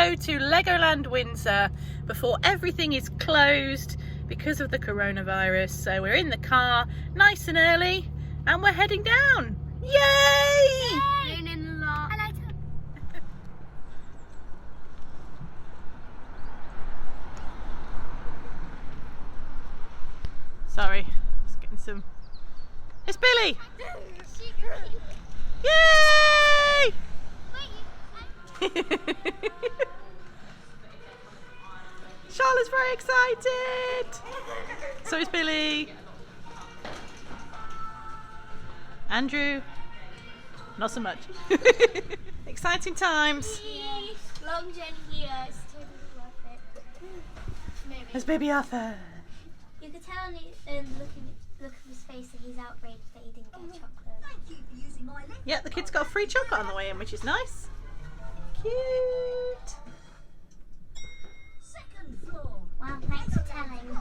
go to Legoland Windsor before everything is closed because of the coronavirus. So we're in the car nice and early and we're heading down. Yay! Sorry, just getting some. It's Billy! Yay! Charlotte's very excited! So is Billy. Andrew, not so much. Exciting times. Long journey here, it's totally worth it. Maybe. There's baby Arthur. You could tell on look at his face that he's outraged that he didn't get chocolate. Thank you for using my link. Yeah, the kid's got a free chocolate on the way in, which is nice. Cute. Second floor. Wow, thanks for telling.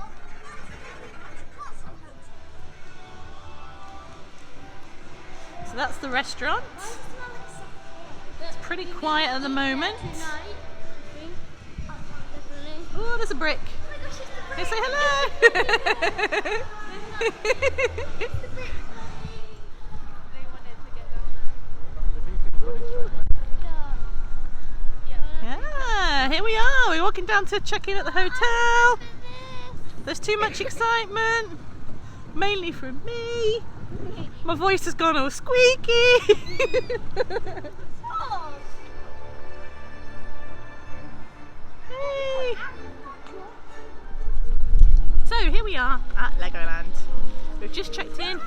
So that's the restaurant. It's pretty quiet at the moment. Oh, there's a brick. Hey, say hello! Yeah, here we are. We're walking down to check in at the hotel. There's too much excitement, mainly from me. My voice has gone all squeaky. Hey. So here we are at Legoland. We've just checked in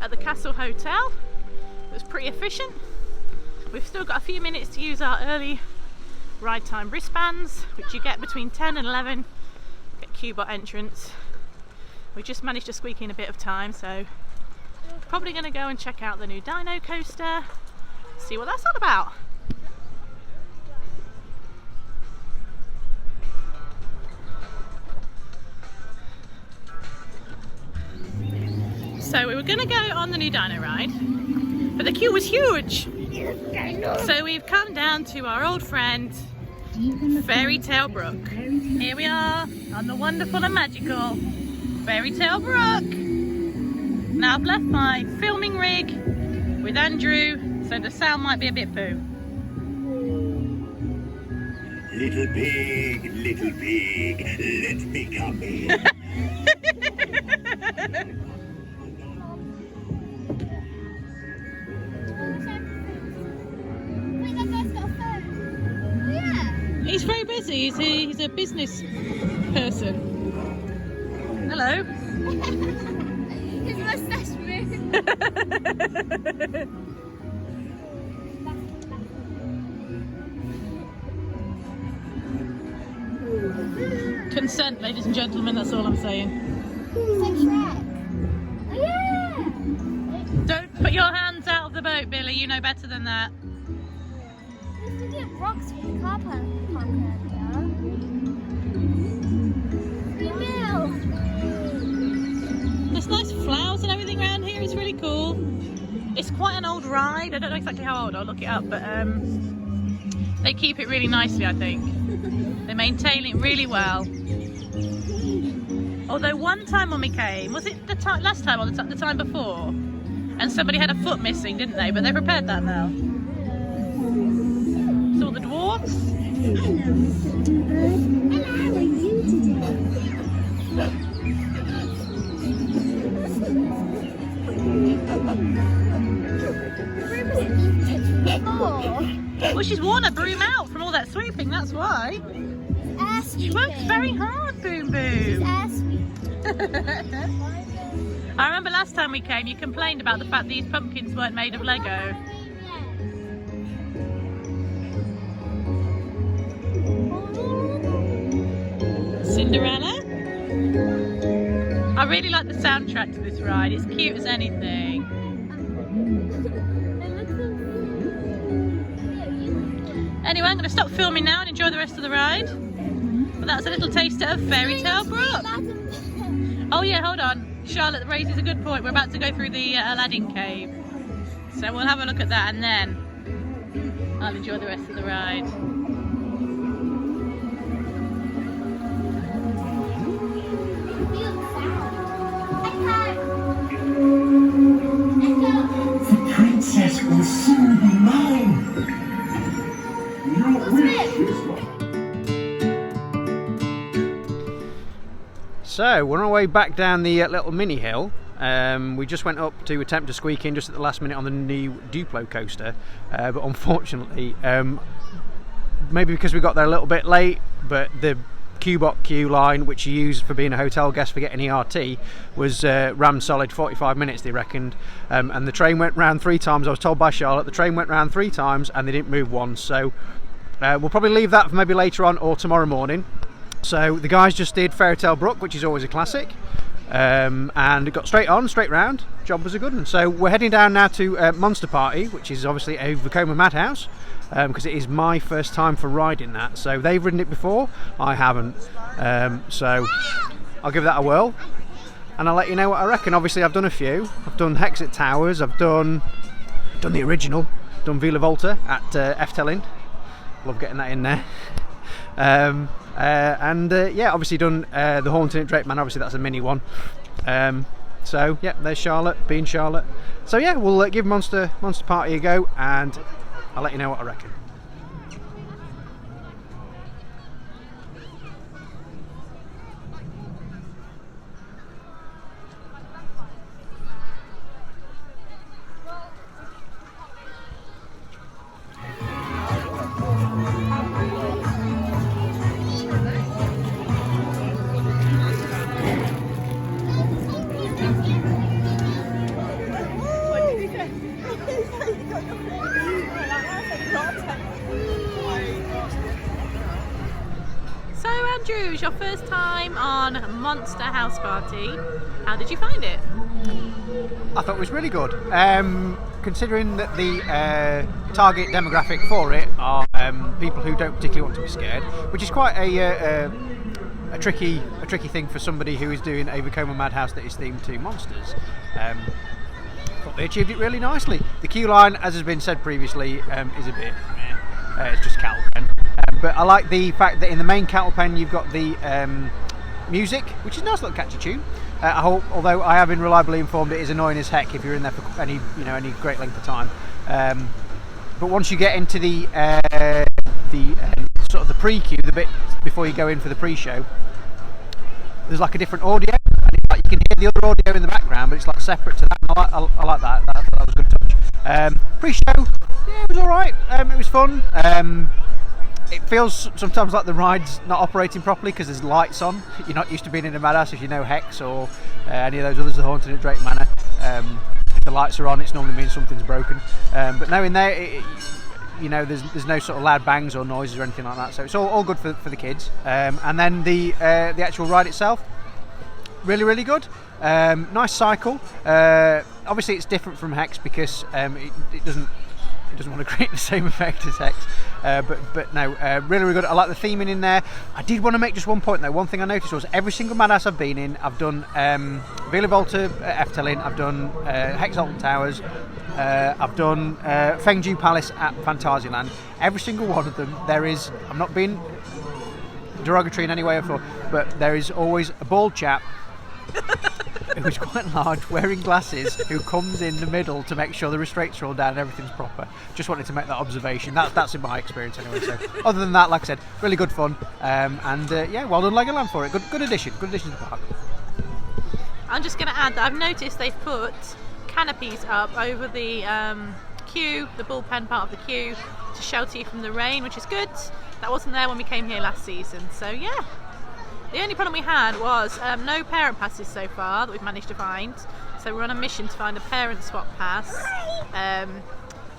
at the Castle Hotel. It was pretty efficient. We've still got a few minutes to use our early ride time wristbands, which you get between 10 and 11. Get Q-Bot entrance. We just managed to squeak in a bit of time, so probably going to go and check out the new Dino Coaster, see what that's all about. So we were going to go on the new Dino ride, but the queue was huge. So we've come down to our old friend, Fairy Tale Brook. Here we are on the wonderful and magical Fairy Tale Brook. Now I've left my filming rig with Andrew, so the sound might be a bit boo. Little pig, let me come in. He's very busy, he's a business person. Hello. His mustache moved. Consent, ladies and gentlemen, that's all I'm saying. It's like Shrek. Oh yeah! Don't put your hands out of the boat, Billy, you know better than that. There's plenty of rocks for the car park area. There's nice flowers and everything around here, it's really cool. It's quite an old ride, I don't know exactly how old, I'll look it up, but they keep it really nicely, I think. They maintain it really well. Although one time when we came, was it the last time or the time before? And somebody had a foot missing, didn't they? But they've repaired that now. Saw the dwarves. Hello, Mr. Bird. Hello, how are you today? Well, she's worn her broom out from all that sweeping, that's why. She works very hard, Boom Boom. I remember last time we came, you complained about the fact these pumpkins weren't made of Lego. Cinderella. I really like the soundtrack to this ride, it's cute as anything. Anyway, I'm going to stop filming now and enjoy the rest of the ride. But that's a little taster of Fairy Tale Brook. Oh yeah, hold on. Charlotte raises a good point. We're about to go through the Aladdin cave. So we'll have a look at that and then I'll enjoy the rest of the ride. So we're on our way back down the little mini hill. We just went up to attempt to squeak in just at the last minute on the new Duplo coaster, but unfortunately, maybe because we got there a little bit late, but the Q-Bot queue line, which you use for being a hotel guest for getting ERT, was rammed solid 45 minutes, they reckoned, and the train went round 3 times. I was told by Charlotte the train went round 3 times and they didn't move once, so we'll probably leave that for maybe later on or tomorrow morning. So the guys just did Fairytale Brook, which is always a classic, and it got straight round. Job was a good one. So we're heading down now to Monster Party, which is obviously a Vekoma Madhouse, because it is my first time for riding that. So they've ridden it before, I haven't, so I'll give that a whirl and I'll let you know what I reckon. Obviously I've done a few. I've done Hexit Towers, I've done the original, done Villa Volta at Efteling, love getting that in there, and yeah, obviously done the Haunting at Drake Manor, obviously that's a mini one. So yeah, there's Charlotte being Charlotte. So yeah, we'll give Monster Party a go and I'll let you know what I reckon. So Andrew, it's your first time on Monster House Party. How did you find it? I thought it was really good, considering that the target demographic for it are people who don't particularly want to be scared, which is quite a tricky thing for somebody who is doing a Vekoma Madhouse that is themed to monsters. Thought they achieved it really nicely. The queue line, as has been said previously, is a bit meh. It's just cattle pen. But I like the fact that in the main cattle pen you've got the music, which is a nice little catchy tune. Although I have been reliably informed it is annoying as heck if you're in there for any great length of time. But once you get into the sort of the pre-queue, the bit before you go in for the pre-show, there's like a different audio, and it's like you can hear the other audio in the background, but it's like separate to that. And I like that. That was a good touch. Pre-show, yeah, it was all right. It was fun. It feels sometimes like the ride's not operating properly because there's lights on. You're not used to being in a madhouse, if you know Hex or any of those others, the Haunted at Drake Manor. If the lights are on, it normally means something's broken. But no, in there, there's no sort of loud bangs or noises or anything like that. So it's all good for the kids. And then the actual ride itself, really, really good. Nice cycle. Obviously, it's different from Hex because it doesn't want to create the same effect as Hex. But no, really, really good. I like the theming in there. I did want to make just one point though. One thing I noticed was every single madhouse I've been in, I've done Villa Volta at Efteling, I've done Hex Alton Towers, I've done Fengju Palace at Phantasialand. Every single one of them, there is, I'm not being derogatory in any way, but there is always a bald chap who is quite large, wearing glasses, who comes in the middle to make sure the restraints are all down and everything's proper. Just wanted to make that observation. That's in my experience anyway. So other than that, like I said, really good fun, and yeah, well done Legoland for it. Good addition to the park. I'm just going to add that I've noticed they've put canopies up over the queue, the bullpen part of the queue, to shelter you from the rain, which is good. That wasn't there when we came here last season, so yeah. The only problem we had was no parent passes so far that we've managed to find. So we're on a mission to find a parent swap pass.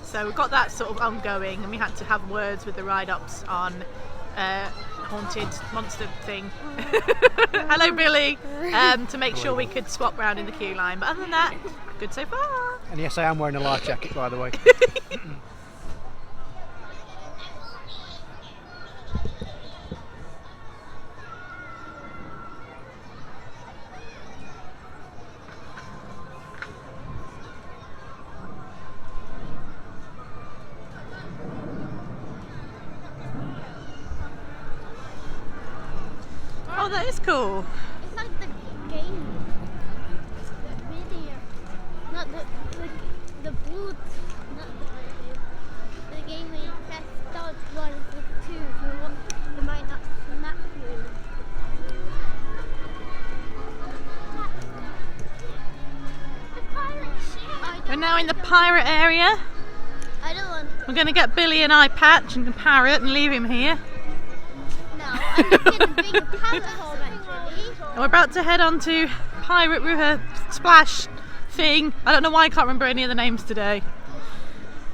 So we've got that sort of ongoing, and we had to have words with the ride-ups on haunted monster thing. Hello, Billy. To make sure we could swap round in the queue line. But other than that, good so far. And yes, I am wearing a life jacket, by the way. Oh, that is cool. It's like the game. The video. Not the booth. Not the video. The game where you press start 1 or 2. It might not snap you. pirate area. I don't want. We're going to get Billy an eye patch and a parrot and leave him here. No, I'm just getting a big parrot home actually. And we're about to head on to Pirate River Splash thing. I don't know why I can't remember any of the names today.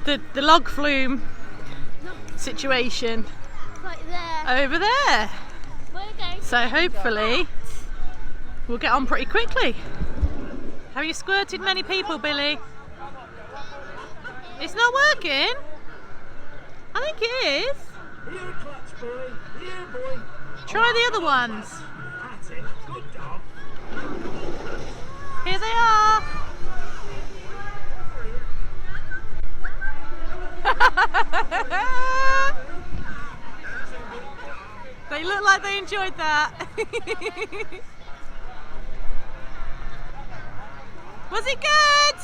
The log flume situation Right there. over there. We're going. So hopefully we'll get on pretty quickly. Have you squirted many people, Billy? It's not working? I think it is. Here, clutch boy. Here, boy. Try the other ones. That's it. Good dog. Here they are. They look like they enjoyed that. Was it good?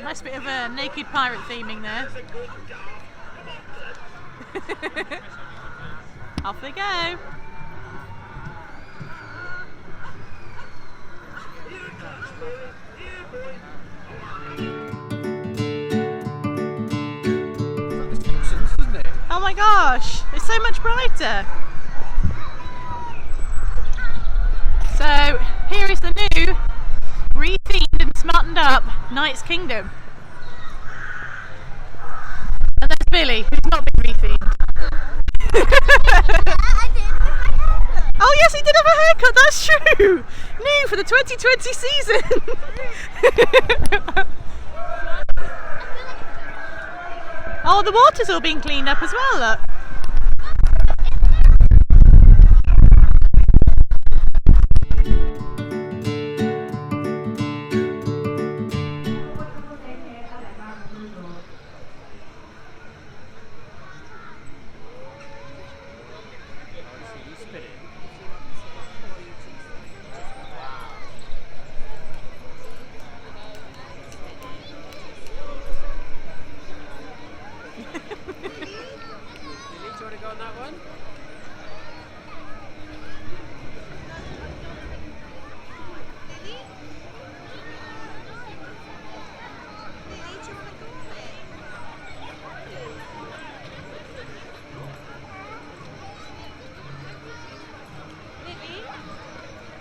Nice bit of a naked pirate theming there. Off they go. Oh my gosh, it's so much brighter. So here is the new rethemed and smartened up Knight's Kingdom. And there's Billy, who's not been rethemed. I did. Oh yes, he did have a haircut, that's true! New for the 2020 season! Oh, the water's all being cleaned up as well, look.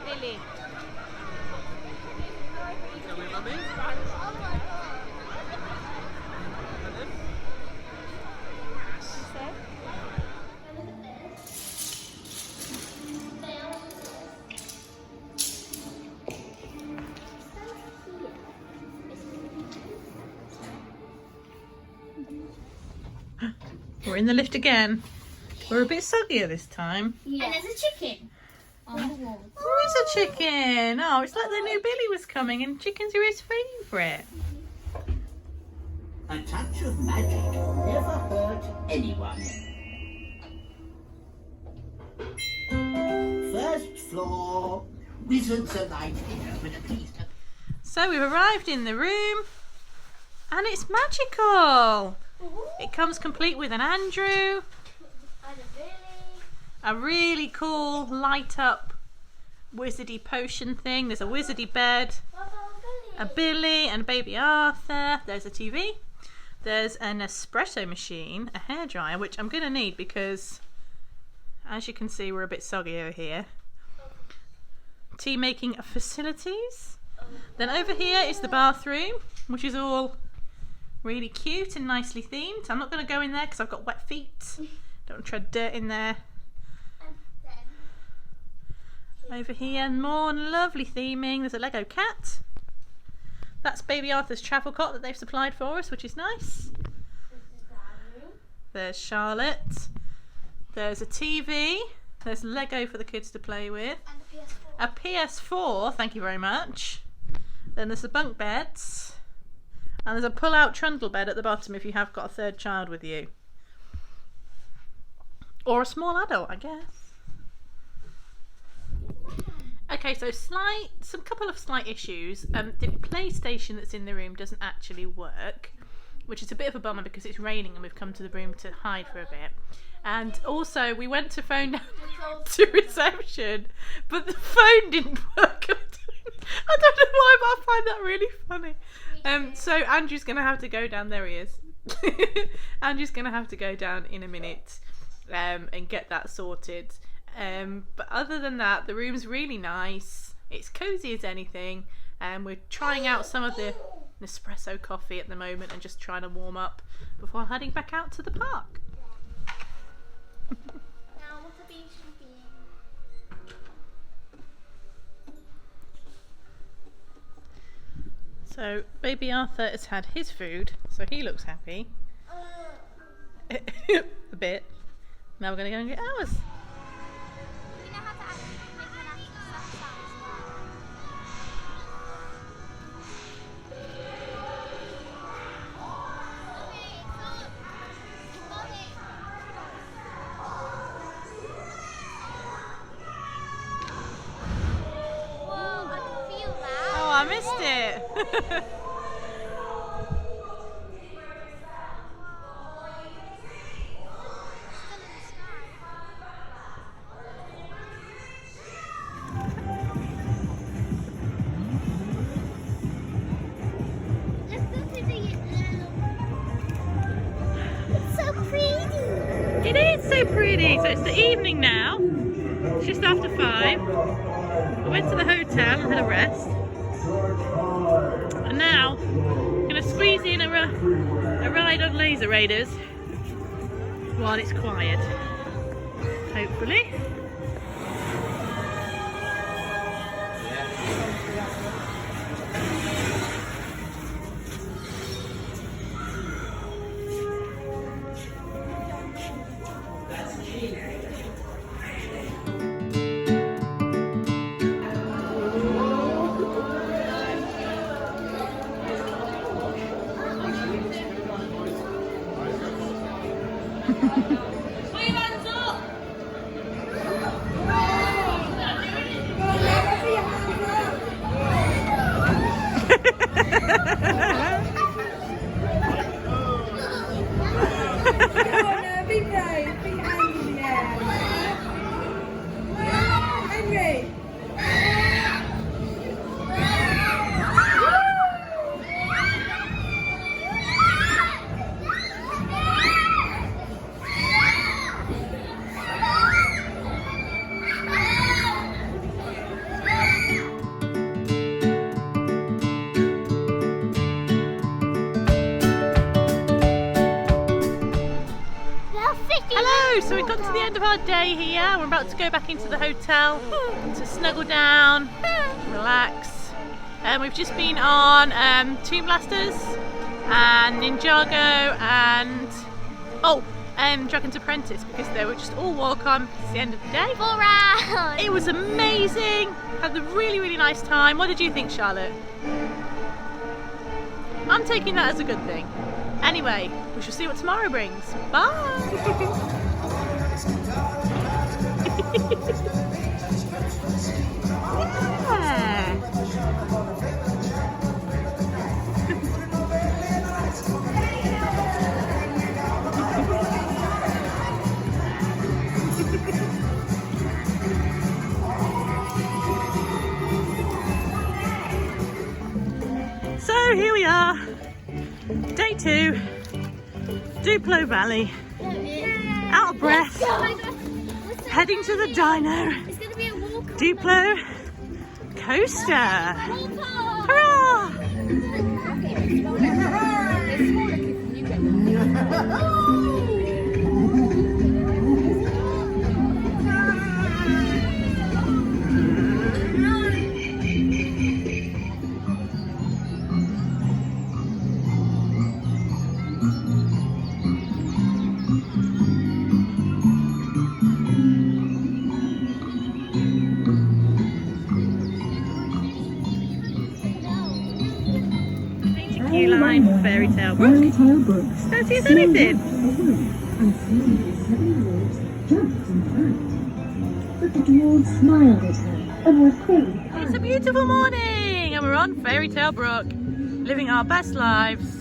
Lily. We're in the lift again. We're a bit soggier this time. Yeah. And there's a chicken on the wall. Oh, it's a chicken. Oh, it's like the new Billy was coming and chickens are his favourite. A touch of magic never hurt anyone. First floor, wizards alight here with a feast. So we've arrived in the room and it's magical. It comes complete with an Andrew, And a Billy. a really cool light up wizardy potion thing. There's a wizardy bed, What about a Billy? Billy and baby Arthur. There's a TV. There's an espresso machine, a hairdryer, which I'm going to need because as you can see we're a bit soggy over here. Tea making facilities. Then over here is the bathroom, which is all really cute and nicely themed. I'm not going to go in there because I've got wet feet. Don't want to tread dirt in there. And then Over here, more lovely theming. There's a Lego cat. That's baby Arthur's travel cot that they've supplied for us, which is nice. there's the dining room. There's Charlotte. There's a TV. There's Lego for the kids to play with. And the PS4. A PS4, thank you very much. Then there's the bunk beds. And there's a pull-out trundle bed at the bottom if you have got a third child with you. Or a small adult, I guess. Okay, so couple of slight issues. The PlayStation that's in the room doesn't actually work. which is a bit of a bummer because it's raining and we've come to the room to hide for a bit. And also we went to phone down to reception, but the phone didn't work. I don't know why, but I find that really funny. So Andrew's going to have to go down. There he is. Andrew's going to have to go down in a minute and get that sorted. But other than that, the room's really nice. It's cozy as anything. We're trying out some of the Nespresso coffee at the moment and just trying to warm up before heading back out to the park. Now, what are we shopping? So baby Arthur has had his food, so he looks happy. A bit. Now we're going to go and get ours. We know how to make an actual salsa as well. Whoa, I can feel that. Oh, I missed it. Let's go to the It's so pretty. It is so pretty. So it's the evening now. It's just after 5. We went to the hotel and had a rest. And now I'm going to squeeze in a ride on Laser Raiders while it's quiet. Hopefully. Hello, so we've got to the end of our day here. We're about to go back into the hotel to snuggle down, relax. We've just been on Toon Blasters and Ninjago and Dragon's Apprentice because they were just all walk-on. It's the end of the day. 4 rounds. It was amazing. Had a really, really nice time. What did you think, Charlotte? I'm taking that as a good thing. Anyway, we shall see what tomorrow brings. Bye! So here we are, day 2, Duplo Valley, out of breath, heading to the dino, It's going to be a walk. Duplo Coaster. Hurrah! Queue line for Fairy Tale Brook. Don't see anything. But the dwarves smiled at her and were pleased. It's a beautiful morning and we're on Fairy Tale Brook, living our best lives.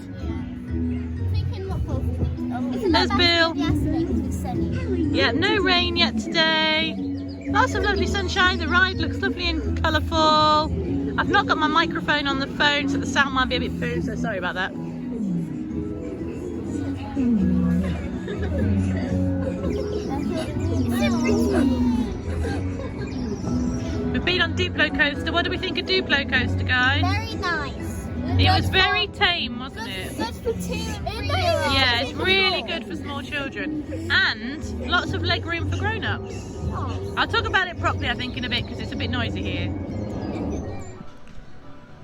There's Bill. Yesterday because it was sunny. Yeah, no rain yet today. Lots of lovely sunshine. The ride looks lovely and colourful. I've not got my microphone on the phone, so the sound might be a bit poo, so sorry about that. We've been on Duplo Coaster. What do we think of Duplo Coaster, guys? Very nice. It was very tame, wasn't it? That's for 2 and 3-year-olds. Yeah, it's really good for small children. And lots of leg room for grown-ups. Oh. I'll talk about it properly, I think, in a bit, because it's a bit noisy here.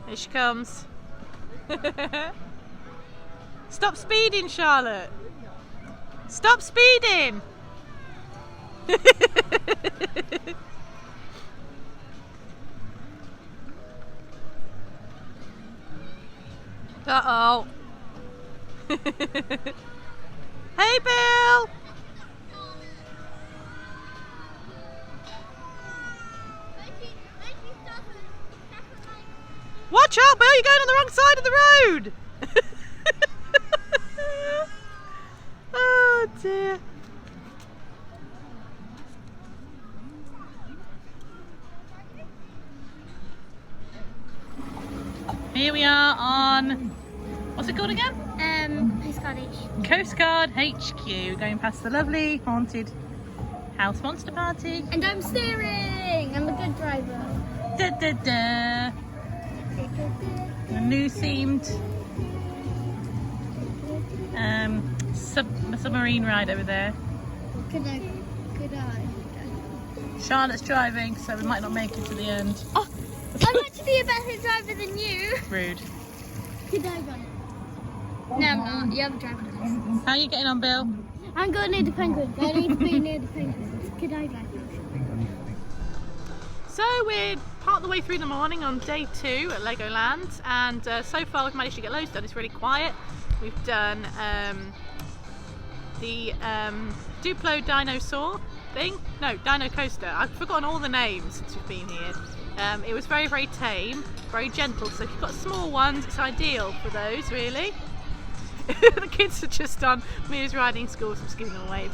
Here she comes. Stop speeding, Charlotte. Stop speeding. Uh-oh. Hey, Bill. Watch out, Bill, you're going on the wrong side of the road. Oh dear. Here we are on, what's it called again? Postcard HQ. Coast Guard HQ, going past the lovely haunted house monster party. And I'm steering. I'm a good driver. Da da da. A new themed submarine ride over there. Could I? Charlotte's driving, so we might not make it to the end. Oh, I'm actually a better driver than you. Rude. Could I run it? No, I'm not. You have a driver license. How are you getting on, Bill? I'm going near the penguins. I need to be near the penguins. Could I drive it? So we're part of the way through the morning on day 2 at Legoland, and so far we've managed to get loads done. It's really quiet. We've done the Duplo Dinosaur thing. No, Dino Coaster. I've forgotten all the names since we've been here. It was very, very tame, very gentle. So if you've got small ones, it's ideal for those, really. The kids are just on Mia's riding school, so I'm just giving them a wave.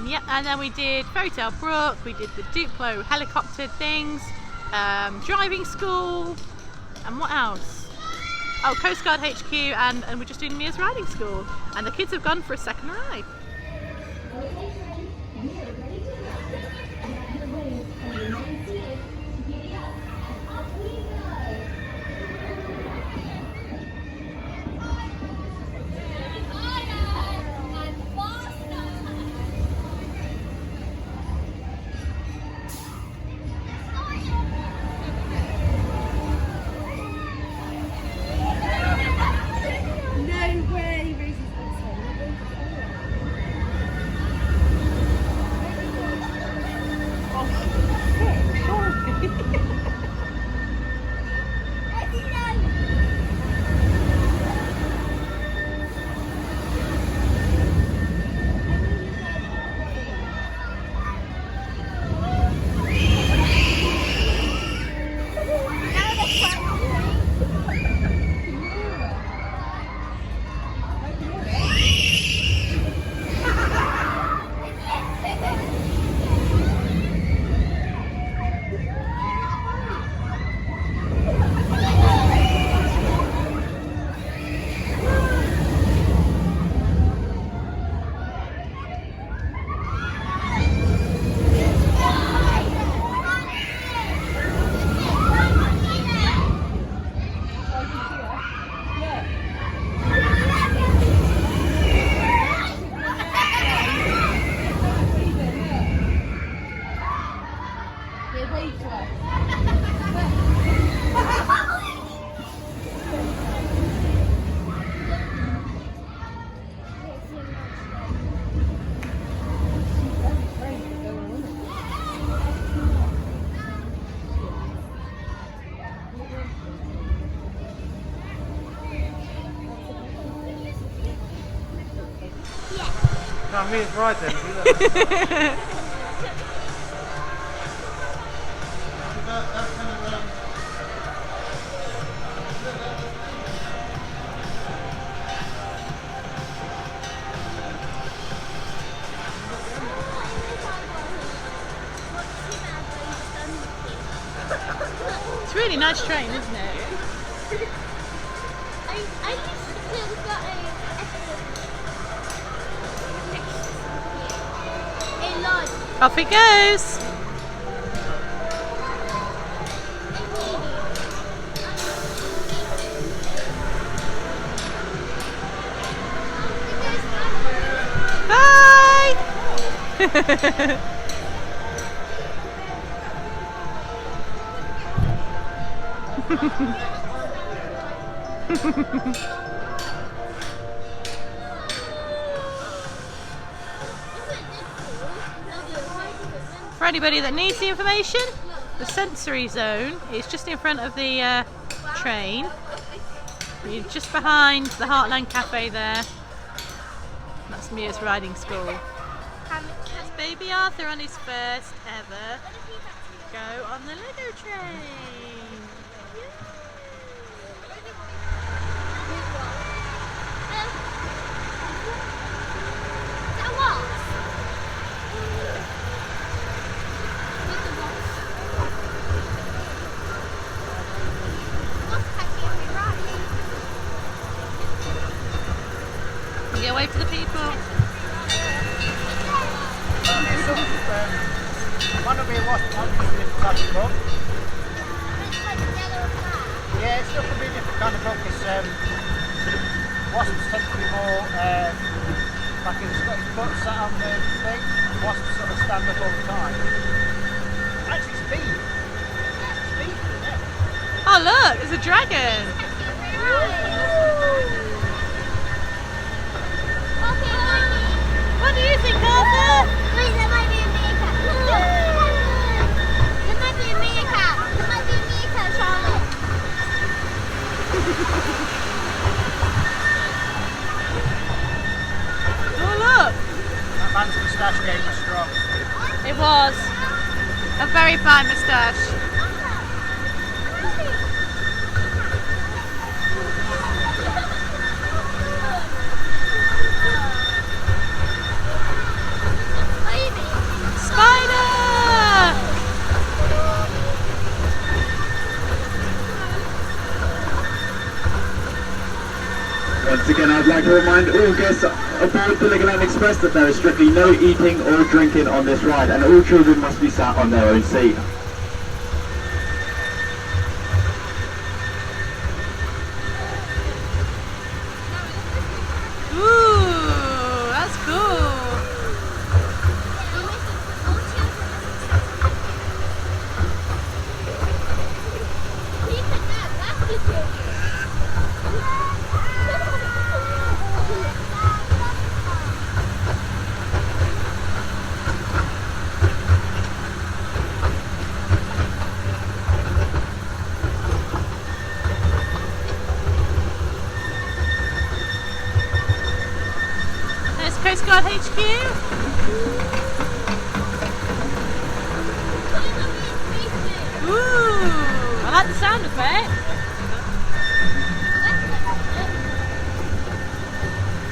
Yeah, and then we did Fairy Tale Brook, we did the Duplo helicopter things, driving school, and what else? Oh, Coast Guard HQ, and we're just doing Mia's riding school. And the kids have gone for a second ride. No, Mia's right then. really nice train, isn't it? I used to got a lodge. Off it goes. Bye. For anybody that needs the information, the sensory zone is just in front of the train. You're just behind the Heartland Cafe there. That's Mia's riding school. That's baby Arthur on his first ever go on the Lego train. Yeah, wave to the people. One of me wasp in the type of book. Yeah, it still could be a different kind of book because wasps tend to be more like if it's got his butt sat on the thing, wasps sort of stand up all the time. Actually it's beef. It's beef, yeah. Oh look, there's a dragon. What do you think, Arthur? Wait, there might be a meerkat. There might be a meerkat. There might be a meerkat, Charlotte. Oh look, That man's moustache game was strong. it was a very fine moustache. Spider! Once again, I'd like to remind all guests aboard the Legoland Express that there is strictly no eating or drinking on this ride, and all children must be sat on their own seat. Ooh, that's cool. There's Coast Guard HQ. Ooh, I like the sound effect.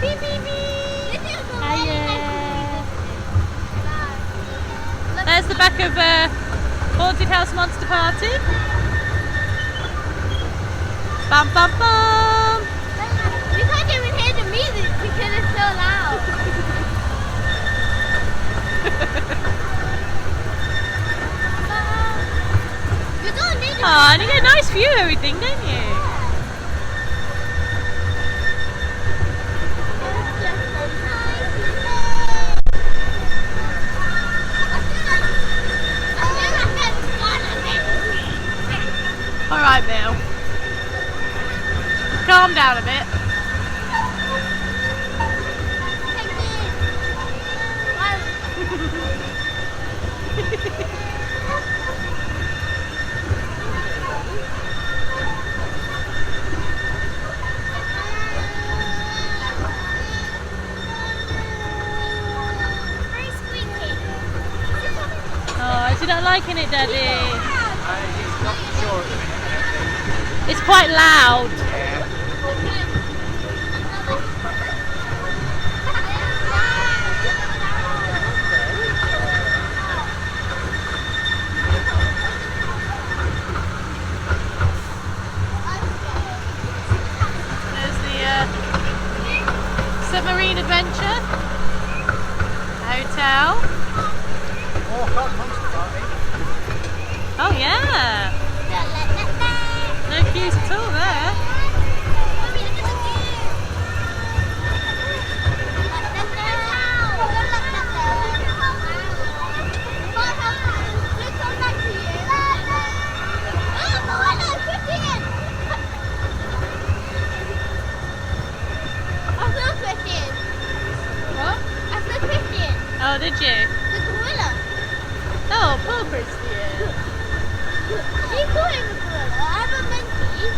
Beep, beep, beep. There's the back of Haunted House Monster Party. Bum, bum, bum. We can't even hear the music because it's so loud. You don't need Oh, and you get a nice view of everything, don't you? Alright, Bill. Calm down a bit. Oh, is he not liking it, Daddy? He's not sure at the minute, I don't think. It's quite loud. Submarine Adventure Hotel. Oh yeah, no queues at all there. Oh, did you? The gorilla. Oh, poor Christian. You call him a gorilla. I'm a monkey.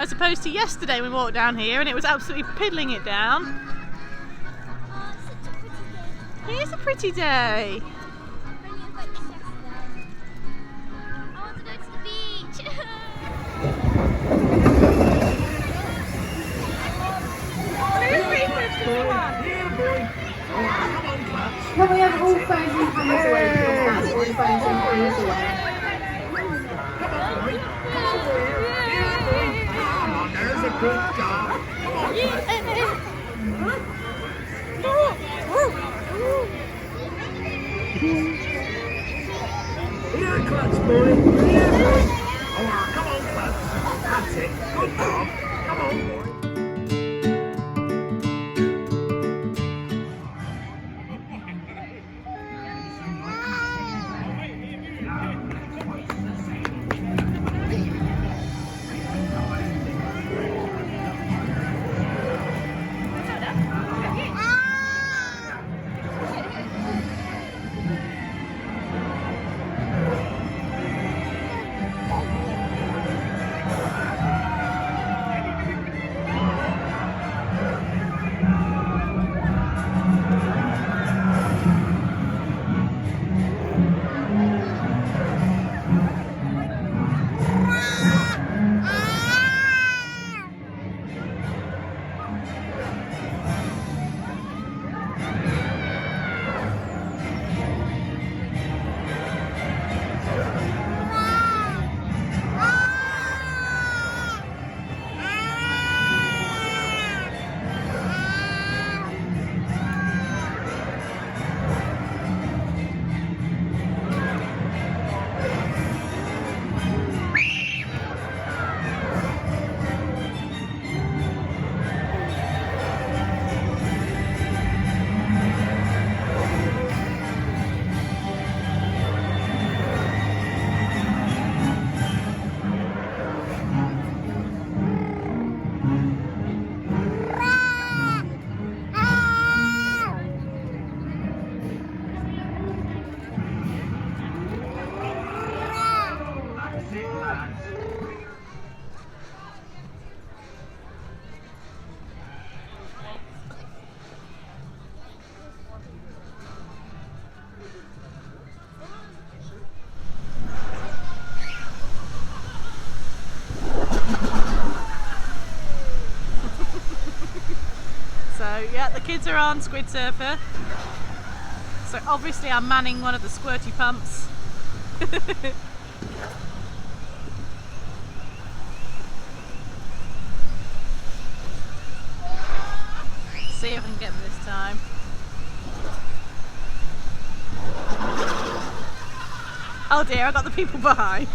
As opposed to yesterday we walked down here and it was absolutely piddling it down. Oh, it's such a pretty day. It is a pretty day. I want to go to the beach. Can we have all phones and cameras away from the house? All phones and cameras away. Come on, there's a good dog. Here, Clutch boy. Here, boy. Oh, come on, Clutch. That's it. Good dog. Come on, boy. Yeah, the kids are on Squid Surfer. So obviously I'm manning one of the squirty pumps. See if I can get them this time. Oh dear, I got the people behind.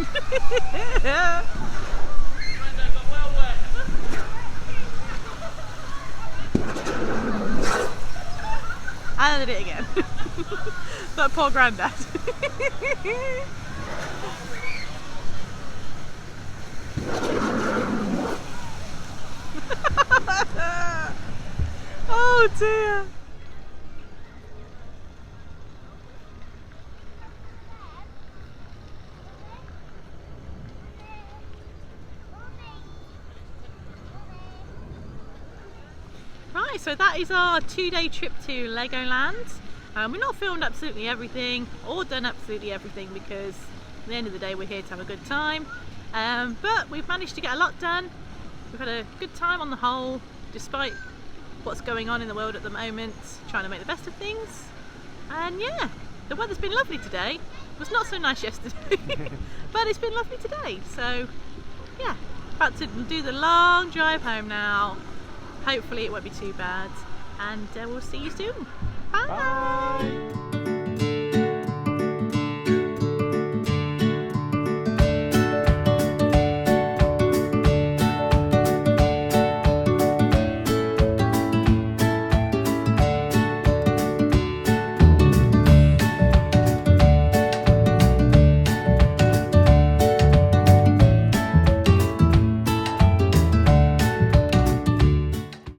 And I did it again. That poor granddad. Oh dear. Right, so that is our 2-day trip to Legoland. We've not filmed absolutely everything or done absolutely everything because at the end of the day we're here to have a good time. But we've managed to get a lot done. We've had a good time on the whole, despite what's going on in the world at the moment, trying to make the best of things. And yeah, the weather's been lovely today. It was not so nice yesterday, but it's been lovely today. So yeah, about to do the long drive home now. Hopefully it won't be too bad, and we'll see you soon. Bye. Bye.